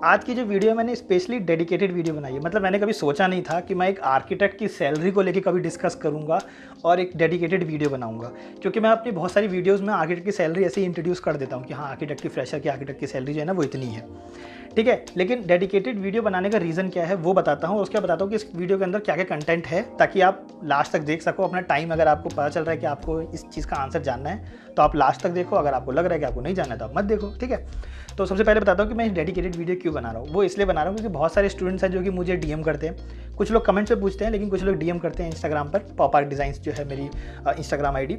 आज की जो वीडियो मैंने स्पेशली डेडिकेटेड वीडियो बनाई है। मतलब मैंने कभी सोचा नहीं था कि मैं एक आर्किटेक्ट की सैलरी को लेके कभी डिस्कस करूंगा और एक डेडिकेटेड वीडियो बनाऊंगा, क्योंकि मैं अपनी बहुत सारी वीडियोस में आर्किटेक्ट की सैलरी ऐसे ही इंट्रोड्यूस कर देता हूं कि हाँ, आर्किटेक्ट की फ्रेशर की आर्किटेक्ट की सैलरी जो है ना वो इतनी है, ठीक है। लेकिन डेडिकेटेड वीडियो बनाने का रीज़न क्या है वो बताता हूँ, और उसके बाद बताता हूँ कि इस वीडियो के अंदर क्या क्या कंटेंट है, ताकि आप लास्ट तक देख सको। अपना टाइम, अगर आपको पता चल रहा है कि आपको इस चीज़ का आंसर जानना है तो आप लास्ट तक देखो, अगर आपको लग रहा है कि आपको नहीं जानना है तो आप मत देखो, ठीक है। तो सबसे पहले बताता हूँ कि मैं डेडिकेटेड वीडियो क्यों बना रहा हूँ। वो इसलिए बना रहा हूँ क्योंकि बहुत सारे स्टूडेंट्स हैं जो कि मुझे डीएम करते हैं। कुछ लोग कमेंट पे पूछते हैं, लेकिन कुछ लोग डीएम करते हैं इंस्टाग्राम पर। पॉप आर्ट डिज़ाइंस जो है मेरी इंस्टाग्राम आईडी,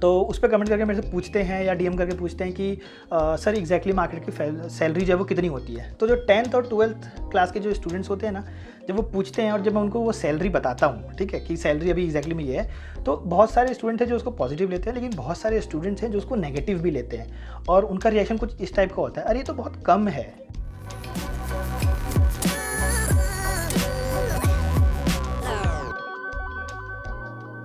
तो उस पर कमेंट करके मेरे से पूछते हैं या डीएम करके पूछते हैं कि सर एग्जैक्टली मार्केट की सैलरी जो है वो कितनी होती है। तो जो 10th और 12th क्लास के जो स्टूडेंट्स होते हैं ना, जब वो पूछते हैं और जब मैं उनको वो सैलरी बताता हूँ, ठीक है, कि सैलरी अभी एग्जैक्टली में ये है, तो बहुत सारे स्टूडेंट हैं जो उसको पॉजिटिव लेते हैं, लेकिन बहुत सारे स्टूडेंट्स हैं जो उसको नेगेटिव भी लेते हैं, और उनका रिएक्शन कुछ इस टाइप का होता है, अरे ये तो बहुत कम है।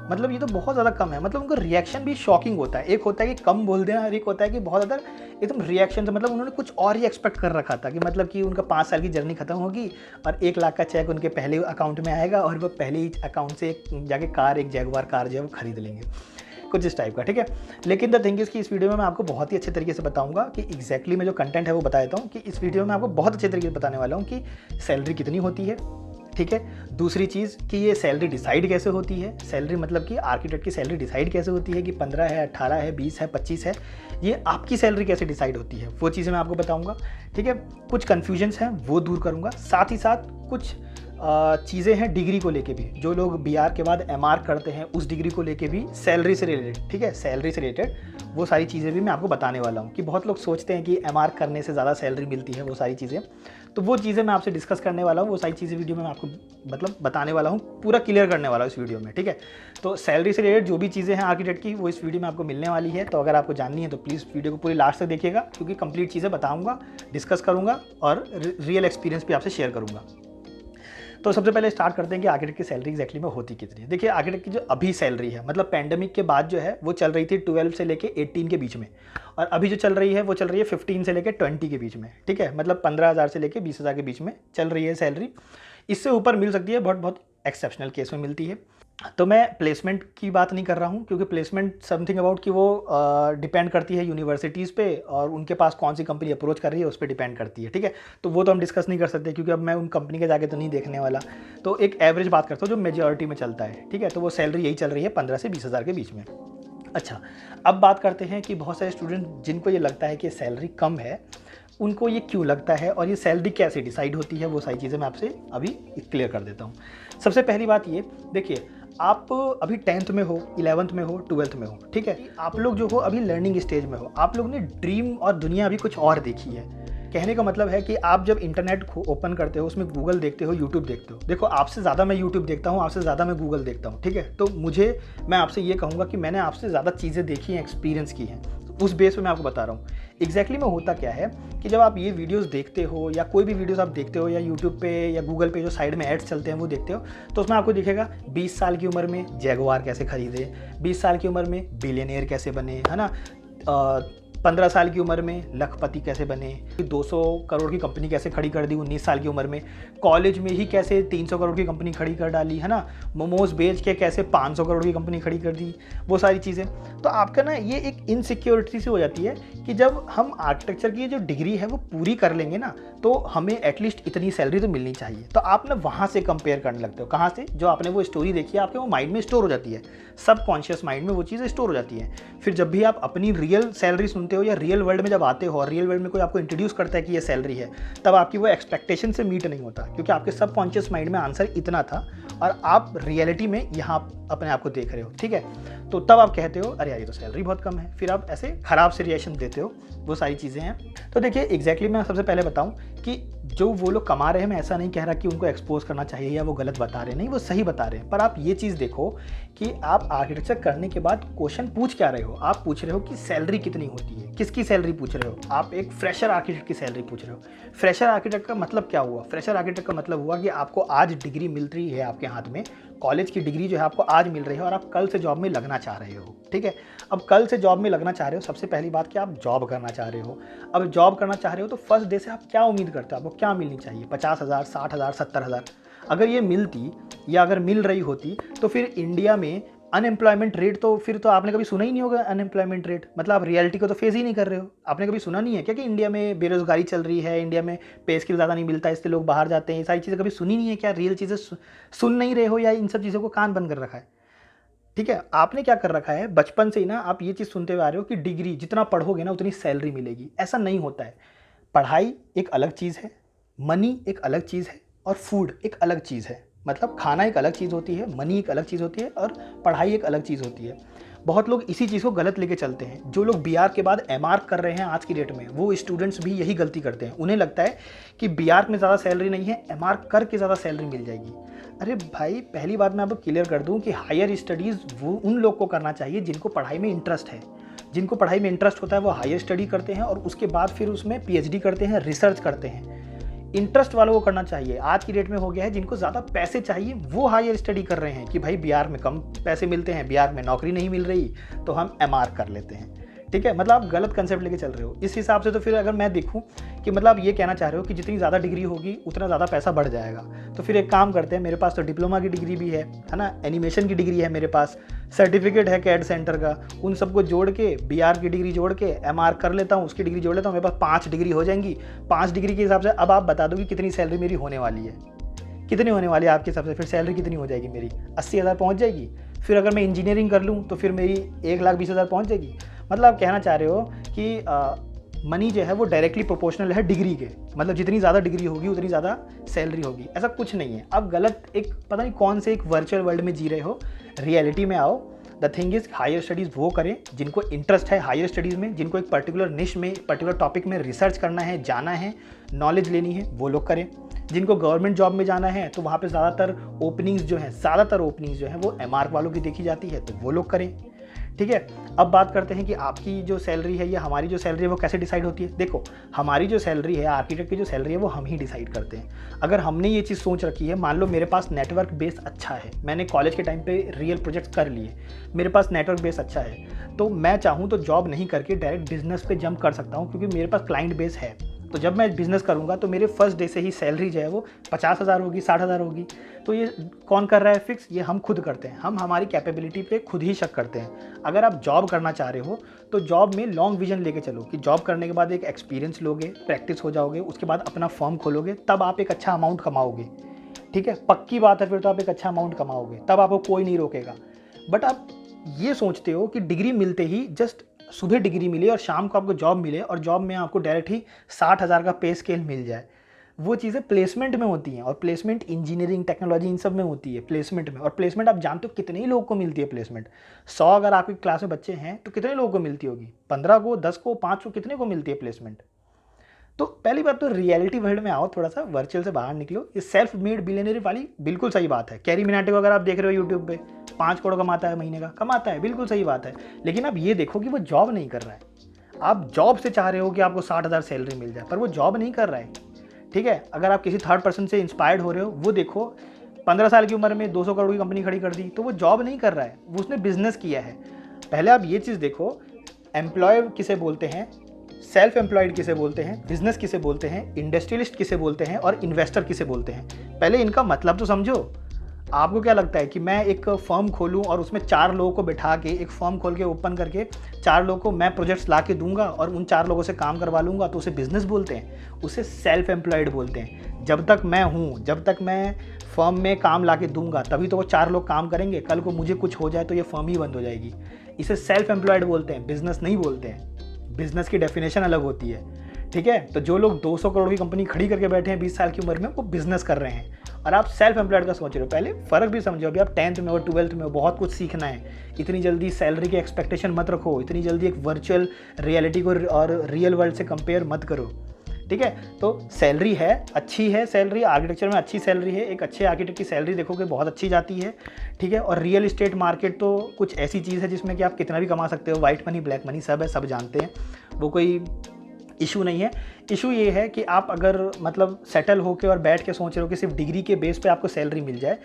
मतलब ये तो बहुत ज़्यादा कम है। मतलब उनका रिएक्शन भी शॉकिंग होता है। एक होता है कि कम बोल देना, और एक होता है कि बहुत ज़्यादा एकदम रिएक्शन से, मतलब उन्होंने कुछ और ही एक्सपेक्ट कर रखा था कि मतलब कि उनका 5 साल की जर्नी खत्म होगी और 1 लाख का चेक उनके पहले अकाउंट में आएगा और वो पहले ही अकाउंट से एक जाके कार, एक जैगुआर कार जो है वो खरीद लेंगे, कुछ इस टाइप का, ठीक है। लेकिन द थिंग इज़ कि इस वीडियो में मैं आपको बहुत ही अच्छे तरीके से बताऊंगा कि एग्जैक्टली मैं जो कंटेंट है वो बता देता हूँ कि इस वीडियो में आपको बहुत अच्छे तरीके से बताने वाला हूँ कि सैलरी कितनी होती है, ठीक है। दूसरी चीज़ कि ये सैलरी डिसाइड कैसे होती है। सैलरी मतलब कि आर्किटेक्ट की सैलरी डिसाइड कैसे होती है, कि 15 है, 18 है, 20 है, 25 है, ये आपकी सैलरी कैसे डिसाइड होती है, वो चीज़ें मैं आपको बताऊंगा, ठीक है। कुछ कन्फ्यूजन्स हैं वो दूर करूंगा। साथ ही साथ कुछ चीज़ें हैं डिग्री को लेके भी, जो लोग बीआर के बाद एमआर करते हैं उस डिग्री को लेके भी सैलरी से रिलेटेड, ठीक है, सैलरी से रिलेटेड वो सारी चीज़ें भी मैं आपको बताने वाला हूँ। कि बहुत लोग सोचते हैं कि एमआर करने से ज़्यादा सैलरी मिलती है, वो सारी चीज़ें, तो वो चीज़ें मैं आपसे डिस्कस करने वाला हूँ। वो सारी चीज़ें वीडियो में मैं आपको मतलब बताने वाला हूँ, पूरा क्लियर करने वाला हूँ इस वीडियो में, ठीक है। तो सैलरी से रिलेटेड जो भी चीज़ें हैं आर्किटेक्ट की, वो इस वीडियो में आपको मिलने वाली है। तो अगर आपको जाननी है तो प्लीज़ वीडियो को पूरी लास्ट तक देखिएगा, क्योंकि कंप्लीट चीज़ें बताऊँगा, डिस्कस करूँगा और रियल एक्सपीरियंस भी आपसे शेयर करूँगा। तो सबसे पहले स्टार्ट करते हैं कि आर्किटेक्ट की सैलरी एग्जैक्टली में होती कितनी है। देखिए, आर्किटेक्ट की जो अभी सैलरी है, मतलब पैंडेमिक के बाद जो है वो चल रही थी 12 से लेके 18 के बीच में, और अभी जो चल रही है वो चल रही है 15 से लेके 20 के बीच में, ठीक है। मतलब 15,000 से लेके 20,000 के बीच में चल रही है सैलरी। इससे ऊपर मिल सकती है, बहुत बहुत एक्सेप्शनल केस में मिलती है। तो मैं प्लेसमेंट की बात नहीं कर रहा हूँ, क्योंकि प्लेसमेंट समथिंग अबाउट कि वो डिपेंड करती है यूनिवर्सिटीज़ पे, और उनके पास कौन सी कंपनी अप्रोच कर रही है उस पर डिपेंड करती है, ठीक है। तो वो तो हम डिस्कस नहीं कर सकते, क्योंकि अब मैं उन कंपनी के जाके तो नहीं देखने वाला। तो एक एवरेज बात करता हूँ जो मेजॉरिटी में चलता है, ठीक है। तो वो सैलरी यही चल रही है 15 से 20,000 के बीच में। अच्छा, अब बात करते हैं कि बहुत सारे स्टूडेंट जिनको ये लगता है कि सैलरी कम है, उनको ये क्यों लगता है और ये सैलरी कैसे डिसाइड होती है, वो सारी चीज़ें मैं आपसे अभी क्लियर कर देता हूँ। सबसे पहली बात ये देखिए, आप अभी 10th में हो, 11th में हो, 12th में हो, ठीक है। आप लोग जो हो अभी लर्निंग स्टेज में हो, आप लोग ने ड्रीम और दुनिया अभी कुछ और देखी है। कहने का मतलब है कि आप जब इंटरनेट ओपन करते हो, उसमें गूगल देखते हो, यूट्यूब देखते हो। देखो, आपसे ज़्यादा मैं यूट्यूब देखता हूँ, आपसे ज़्यादा मैं गूगल देखता हूँ, ठीक है। तो मैं आपसे ये कहूँगा कि मैंने आपसे ज़्यादा चीज़ें देखी हैं, एक्सपीरियंस की हैं। तो उस बेस पे मैं आपको बता रहा हूँ एग्जैक्टली में होता क्या है कि जब आप ये वीडियोस देखते हो, या कोई भी वीडियोस आप देखते हो, या यूट्यूब पे या गूगल पे जो साइड में एड्स चलते हैं वो देखते हो, तो उसमें आपको दिखेगा 20 साल की उम्र में जैगुआर कैसे खरीदे, 20 साल की उम्र में बिलियनियर कैसे बने, है ना, 15 साल की उम्र में लखपति कैसे बने, 200 करोड़ की कंपनी कैसे खड़ी कर दी 19 साल की उम्र में, कॉलेज में ही कैसे 300 करोड़ की कंपनी खड़ी कर डाली, है ना, मोमोज बेच के कैसे 500 करोड़ की कंपनी खड़ी कर दी, वो सारी चीज़ें। तो आपका ना ये एक इनसिक्योरिटी से हो जाती है कि जब हम आर्किटेक्चर की जो डिग्री है वो पूरी कर लेंगे ना, तो हमें एटलीस्ट इतनी सैलरी तो मिलनी चाहिए। तो आप ना वहाँ से कंपेयर करने लगते हो। कहाँ से? जो आपने वो स्टोरी देखी है, आपके वो माइंड में स्टोर हो जाती है, सबकॉन्शियस माइंड में वो चीज़ें स्टोर हो जाती हैं। फिर जब भी आप अपनी रियल सैलरी सुनते हो, या रियल वर्ल्ड में जब आते हो और रियल वर्ल्ड में कोई आपको इंट्रोड्यूस करता है कि ये सैलरी है, तब आपकी वो एक्सपेक्टेशन से मीट नहीं होता, क्योंकि आपके सबकॉन्शियस माइंड में आंसर इतना था और आप रियलिटी में यहाँ अपने आप को देख रहे हो, ठीक है। तो तब आप कहते हो अरे यार ये तो सैलरी बहुत कम है, फिर आप ऐसे खराब से रिएक्शन देते हो, वो सारी चीज़ें हैं। तो देखिए, एग्जैक्टली मैं सबसे पहले बताऊं कि जो वो लोग कमा रहे हैं, मैं ऐसा नहीं कह रहा कि उनको एक्सपोज करना चाहिए या वो गलत बता रहे हैं, नहीं, वो सही बता रहे हैं। पर आप ये चीज़ देखो कि आप आर्किटेक्चर करने के बाद क्वेश्चन पूछ क्या रहे हो। आप पूछ रहे हो कि सैलरी कितनी होती है, किसकी सैलरी पूछ रहे हो, आप एक फ्रेशर आर्किटेक्ट की सैलरी पूछ रहे हो। फ्रेशर आर्किटेक्ट का मतलब क्या हुआ? फ्रेशर आर्किटेक्ट का मतलब हुआ कि आपको आज डिग्री मिल रही है आपके हाथ में, कॉलेज की डिग्री जो है आपको आज मिल रही है और आप कल से जॉब में लगना चाह रहे हो, ठीक है। अब कल से जॉब में लगना चाह रहे हो, सबसे पहली बात कि आप जॉब करना चाह रहे हो। अब जॉब करना चाह रहे हो तो फर्स्ट डे से आप क्या उम्मीद करते हो, आपको क्या मिलनी चाहिए? 50,000, 60,000, 70,000? अगर ये मिलती या अगर मिल रही होती तो फिर इंडिया में अनएम्प्लॉयमेंट रेट तो फिर तो आपने कभी सुना ही नहीं होगा। अनएम्प्लॉयमेंट रेट मतलब आप रियलिटी को तो फेस ही नहीं कर रहे हो। आपने कभी सुना नहीं है क्या कि इंडिया में बेरोजगारी चल रही है, इंडिया में पे स्किल ज़्यादा नहीं मिलता है इसलिए लोग बाहर जाते हैं? ये सारी चीज़ें कभी सुनी नहीं है क्या? रियल चीज़ें सुन नहीं रहे हो या इन सब चीज़ों को कान बंद कर रखा है? ठीक है, आपने क्या कर रखा है, बचपन से ही ना आप ये चीज़ सुनते हुए आ रहे हो कि डिग्री जितना पढ़ोगे ना उतनी सैलरी मिलेगी। ऐसा नहीं होता है। पढ़ाई एक अलग चीज़ है, मनी एक अलग चीज़ है और फूड एक अलग चीज़ है। मतलब खाना एक अलग चीज़ होती है, मनी एक अलग चीज़ होती है और पढ़ाई एक अलग चीज़ होती है। बहुत लोग इसी चीज़ को गलत लेके चलते हैं। जो लोग बीआर के बाद एमआर कर रहे हैं आज की डेट में, वो स्टूडेंट्स भी यही गलती करते हैं। उन्हें लगता है कि बीआर में ज़्यादा सैलरी नहीं है, एमआर करके ज़्यादा सैलरी मिल जाएगी। अरे भाई, पहली बात मैं आपको क्लियर कर दूं कि हायर स्टडीज़ वो उन लोग को करना चाहिए जिनको पढ़ाई में इंटरेस्ट है। जिनको पढ़ाई में इंटरेस्ट होता है वो हायर स्टडी करते हैं और उसके बाद फिर उसमें पीएचडी करते हैं, रिसर्च करते हैं। इंटरेस्ट वालों को करना चाहिए। आज की डेट में हो गया है जिनको ज़्यादा पैसे चाहिए वो हायर स्टडी कर रहे हैं कि भाई बिहार में कम पैसे मिलते हैं, बिहार में नौकरी नहीं मिल रही तो हम एमआर कर लेते हैं। ठीक है, मतलब आप गलत कंसेप्ट लेके चल रहे हो इस हिसाब से। तो फिर अगर मैं देखूं कि मतलब ये कहना चाह रहे हो कि जितनी ज़्यादा डिग्री होगी उतना ज़्यादा पैसा बढ़ जाएगा, तो फिर एक काम करते हैं, मेरे पास तो डिप्लोमा की डिग्री भी है ना, एनिमेशन की डिग्री है मेरे पास, सर्टिफिकेट है कैड सेंटर का, उन सबको जोड़ के बीआर की डिग्री जोड़ के एमआर कर लेता हूँ, उसकी डिग्री जोड़ लेता हूँ, मेरे पास 5 डिग्री हो जाएंगी। 5 डिग्री के हिसाब से अब आप बता दो कि कितनी सैलरी मेरी होने वाली है, कितनी होने वाली है आपके हिसाब से? फिर सैलरी कितनी हो जाएगी मेरी? 80,000 पहुँच जाएगी। फिर अगर मैं इंजीनियरिंग कर लूँ तो फिर मेरी 1,20,000 पहुँच जाएगी। मतलब आप कहना चाह रहे हो कि मनी जो है वो डायरेक्टली प्रोपोर्शनल है डिग्री के, मतलब जितनी ज़्यादा डिग्री होगी उतनी ज़्यादा सैलरी होगी। ऐसा कुछ नहीं है। आप गलत एक पता नहीं कौन से एक वर्चुअल वर्ल्ड में जी रहे हो। रियलिटी में आओ। The thing is higher studies वो करें जिनको इंटरेस्ट है हायर स्टडीज़ में, जिनको एक पर्टिकुलर निश में, पर्टिकुलर टॉपिक में रिसर्च करना है, जाना है, नॉलेज लेनी है, वो लोग करें। जिनको गवर्नमेंट जॉब में जाना है तो वहाँ पे ज़्यादातर ओपनिंग्स जो हैं वो एमआर वालों की देखी जाती है, तो वो लोग करें। ठीक है, अब बात करते हैं कि आपकी जो सैलरी है या हमारी जो सैलरी है वो कैसे डिसाइड होती है। देखो, हमारी जो सैलरी है, आर्किटेक्ट की जो सैलरी है वो हम ही डिसाइड करते हैं। अगर हमने ये चीज़ सोच रखी है, मान लो मेरे पास नेटवर्क बेस अच्छा है, मैंने कॉलेज के टाइम पे रियल प्रोजेक्ट्स कर लिए, मेरे पास नेटवर्क बेस अच्छा है, तो मैं चाहूँ तो जॉब नहीं करके डायरेक्ट बिजनेस पे जंप कर सकता हूँ, क्योंकि मेरे पास क्लाइंट बेस है। तो जब मैं बिज़नेस करूँगा तो मेरे फर्स्ट डे से ही सैलरी जो है वो 50,000 होगी, 60,000 होगी। तो ये कौन कर रहा है फिक्स? ये हम खुद करते हैं। हम हमारी कैपेबिलिटी पे खुद ही शक करते हैं। अगर आप जॉब करना चाह रहे हो तो जॉब में लॉन्ग विजन लेके चलो कि जॉब करने के बाद एक एक्सपीरियंस लोगे, प्रैक्टिस हो जाओगे, उसके बाद अपना फर्म खोलोगे, तब आप एक अच्छा अमाउंट कमाओगे। ठीक है, पक्की बात है, फिर तो आप एक अच्छा अमाउंट कमाओगे, तब आपको कोई नहीं रोकेगा। बट आप ये सोचते हो कि डिग्री मिलते ही जस्ट सुबह डिग्री मिले और शाम को आपको जॉब मिले और जॉब में आपको डायरेक्ट ही 60,000 का पे स्केल मिल जाए। वो चीज़ें प्लेसमेंट में होती हैं, और प्लेसमेंट इंजीनियरिंग, टेक्नोलॉजी, इन सब में होती है प्लेसमेंट में। और प्लेसमेंट आप जानते हो कितने ही लोगों को मिलती है प्लेसमेंट? 100 अगर आपकी क्लास में बच्चे हैं तो कितने लोगों को मिलती होगी? 15 को, 10 को, 5 को, कितने को मिलती है प्लेसमेंट? तो पहली बात तो रियलिटी वर्ल्ड में आओ, थोड़ा सा वर्चुअल से बाहर निकलो। ये सेल्फ मेड बिलियनरी वाली बिल्कुल सही बात है। कैरी मिनाटी को अगर आप देख रहे हो यूट्यूब पे, 5 करोड़ कमाता है महीने का, कमाता है, बिल्कुल सही बात है। लेकिन आप ये देखो कि वो जॉब नहीं कर रहा है। आप जॉब से चाह रहे हो कि आपको 60,000 सैलरी मिल जाए, पर वो जॉब नहीं कर रहा है। ठीक है, अगर आप किसी थर्ड पर्सन से इंस्पायर्ड हो रहे हो, वो देखो 15 साल की उम्र में 200 करोड़ की कंपनी खड़ी कर दी, तो वो जॉब नहीं कर रहा है, वो उसने बिजनेस किया है। पहले आप ये चीज़ देखो, एम्प्लॉय किसे बोलते हैं, सेल्फ एम्प्लॉयड किसे बोलते हैं, बिजनेस किसे बोलते हैं, इंडस्ट्रियलिस्ट किसे बोलते हैं और इन्वेस्टर किसे बोलते हैं। पहले इनका मतलब तो समझो। आपको क्या लगता है कि मैं एक फर्म खोलूं और उसमें 4 लोगों को बिठा के, एक फर्म खोल के ओपन करके 4 लोगों को मैं प्रोजेक्ट्स ला के दूंगा और उन 4 लोगों से काम करवा लूँगा, तो उसे बिजनेस बोलते हैं? उसे सेल्फ एम्प्लॉयड बोलते हैं। जब तक मैं हूँ, जब तक मैं फर्म में काम ला के दूंगा, तभी तो वो 4 लोग काम करेंगे। कल को मुझे कुछ हो जाए तो ये फर्म ही बंद हो जाएगी। इसे सेल्फ एम्प्लॉयड बोलते हैं, बिजनेस नहीं बोलते हैं। बिजनेस की डेफिनेशन अलग होती है। ठीक है, तो जो लोग 200 करोड़ की कंपनी खड़ी करके बैठे हैं 20 साल की उम्र में, वो बिजनेस कर रहे हैं, और आप सेल्फ एम्प्लॉयड का सोच रहे हो। पहले फ़र्क भी समझो। अभी आप 10th में और 12th में हो, बहुत कुछ सीखना है। इतनी जल्दी सैलरी की एक्सपेक्टेशन मत रखो, इतनी जल्दी एक वर्चुअल रियलिटी को और रियल वर्ल्ड से कंपेयर मत करो। ठीक है, तो सैलरी है, अच्छी है सैलरी, आर्किटेक्चर में अच्छी सैलरी है। एक अच्छे आर्किटेक्ट की सैलरी देखोगे बहुत अच्छी जाती है। ठीक है, और रियल इस्टेट मार्केट तो कुछ ऐसी चीज़ है जिसमें कि आप कितना भी कमा सकते हो। वाइट मनी, ब्लैक मनी सब है, सब जानते हैं, वो कोई इशू नहीं है। इशू ये है कि आप अगर मतलब सेटल होके और बैठ के सोच रहे हो कि सिर्फ डिग्री के बेस पे आपको सैलरी मिल जाए,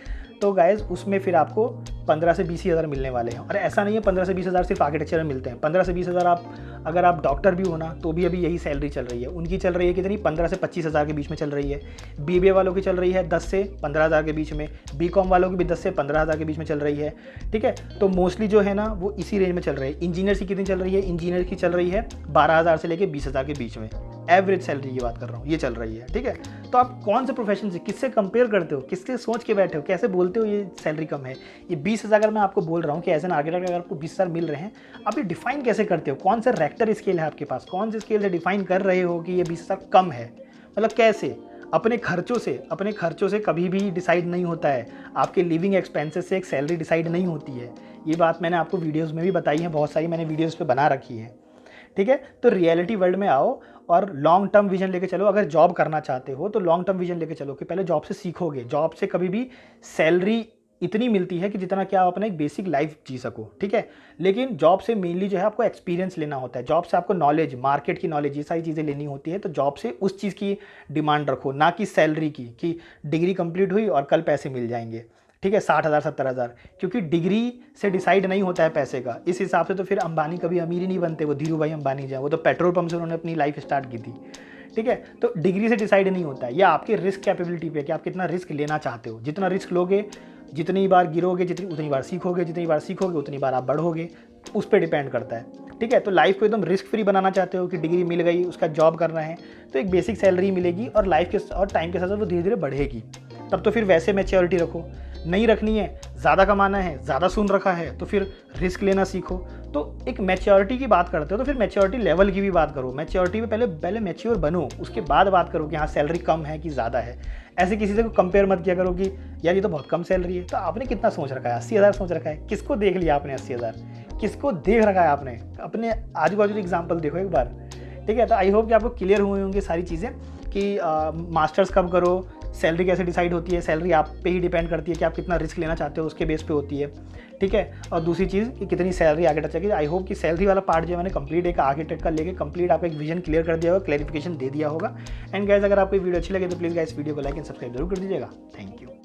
तो गाइज उसमें फिर आपको 15 से 20 हज़ार मिलने वाले हैं। और ऐसा नहीं है 15 से 20 हज़ार सिर्फ आर्किटेक्चर में मिलते हैं। 15 से 20 हज़ार आप अगर आप डॉक्टर भी हो ना, तो भी अभी यही सैलरी चल रही है। उनकी चल रही है कितनी, 15 से 25 हज़ार के बीच में चल रही है। बीबीए वालों की चल रही है 10 से 15 हज़ार के बीच में, बीकॉम वालों की भी 10 से 15 हज़ार के बीच में चल रही है। ठीक है, तो मोस्टली जो है ना वो इसी रेंज में चल रही है। इंजीनियर की कितनी चल रही है, इंजीनियर की चल रही है 12 हज़ार से लेकर 20 हज़ार के बीच में। एवरेज सैलरी की बात कर रहा हूँ, ये चल रही है। ठीक है, तो आप कौन से प्रोफेशन से किससे कंपेयर करते हो, किससे सोच के बैठे हो, कैसे बोलते हो ये सैलरी कम है। ये 20 हज़ार अगर मैं आपको बोल रहा हूँ कि एज एन आर्किटेक्ट अगर आपको 20 हज़ार मिल रहे हैं, आप ये डिफाइन कैसे करते हो, कौन सा रेक्टर स्केल है आपके पास, कौन से स्केल से डिफाइन कर रहे हो कि ये 20 हज़ार कम है। मतलब कैसे, अपने खर्चों से कभी भी डिसाइड नहीं होता है। आपके लिविंग एक्सपेंसेस से एक सैलरी डिसाइड नहीं होती है। ये बात मैंने आपको वीडियोज़ में भी बताई है, बहुत सारी मैंने वीडियोज़ पे बना रखी है। ठीक है, तो रियलिटी वर्ल्ड में आओ और लॉन्ग टर्म विजन लेके चलो। अगर जॉब करना चाहते हो तो लॉन्ग टर्म विजन लेके चलो कि पहले जॉब से सीखोगे। जॉब से कभी भी सैलरी इतनी मिलती है कि जितना क्या आप अपना एक बेसिक लाइफ जी सको। ठीक है, लेकिन जॉब से मेनली जो है आपको एक्सपीरियंस लेना होता है। जॉब से आपको नॉलेज, मार्केट की नॉलेज, ये सारी चीज़ें लेनी होती है। तो जॉब से उस चीज़ की डिमांड रखो, ना कि सैलरी की, कि डिग्री कंप्लीट हुई और कल पैसे मिल जाएंगे। ठीक है, 60 हज़ार 70 हज़ार, क्योंकि डिग्री से डिसाइड नहीं होता है पैसे का। इस हिसाब से तो फिर अंबानी कभी अमीर ही नहीं बनते। वो धीरू भाई अंबानी जो है, वो तो पेट्रोल पंप से उन्होंने अपनी लाइफ स्टार्ट की थी। ठीक है, तो डिग्री से डिसाइड नहीं होता है। या आपके रिस्क कैपेबिलिटी पे कि आप कितना रिस्क लेना चाहते हो। जितना रिस्क लोगे, जितनी बार गिरोगे, उतनी बार सीखोगे, जितनी बार सीखोगे उतनी बार आप बढ़ोगे, उस पर डिपेंड करता है। ठीक है, तो लाइफ को एकदम रिस्क फ्री बनाना चाहते हो कि डिग्री मिल गई, उसका जॉब करना है, तो एक बेसिक सैलरी मिलेगी और लाइफ के और टाइम के साथ वो धीरे धीरे बढ़ेगी। तब तो फिर वैसे मैच्योरिटी रखो। नहीं रखनी है, ज़्यादा कमाना है, ज़्यादा सुन रखा है, तो फिर रिस्क लेना सीखो। तो एक मैच्योरिटी की बात करते हो तो फिर मैच्योरिटी लेवल की भी बात करो। मैच्योरिटी में पहले मैच्योर बनो, उसके बाद बात करो कि हाँ सैलरी कम है कि ज़्यादा है। ऐसे किसी से कंपेयर मत किया करो कि यार ये तो बहुत कम सैलरी है। तो आपने कितना सोच रखा है, 80 हज़ार सोच रखा है, किसको देख लिया आपने 80 हज़ार, किसको देख रखा है आपने, अपने आजू बाजू एग्जाम्पल देखो एक बार। ठीक है, तो आई होप कि आपको क्लियर हुए होंगे सारी चीज़ें कि मास्टर्स कब करो, सैलरी कैसे डिसाइड होती है। सैलरी आप पे ही डिपेंड करती है कि आप कितना रिस्क लेना चाहते हो, उसके बेस पे होती है। ठीक है, और दूसरी चीज़ कि कितनी सैलरी आगे टच चाहिए। आई होप कि सैलरी वाला पार्ट जो है मैंने कंप्लीट एक आर्किटेक्ट का लेके कंप्लीट आपको एक विजन क्लियर कर दिया होगा, क्लैरिफिकेशन दे दिया होगा। एंड गाइस अगर आपको वीडियो अच्छी लगे तो प्लीज़ गाइस वीडियो को लाइक एंड सब्सक्राइब जरूर कर दीजिएगा। Thank you.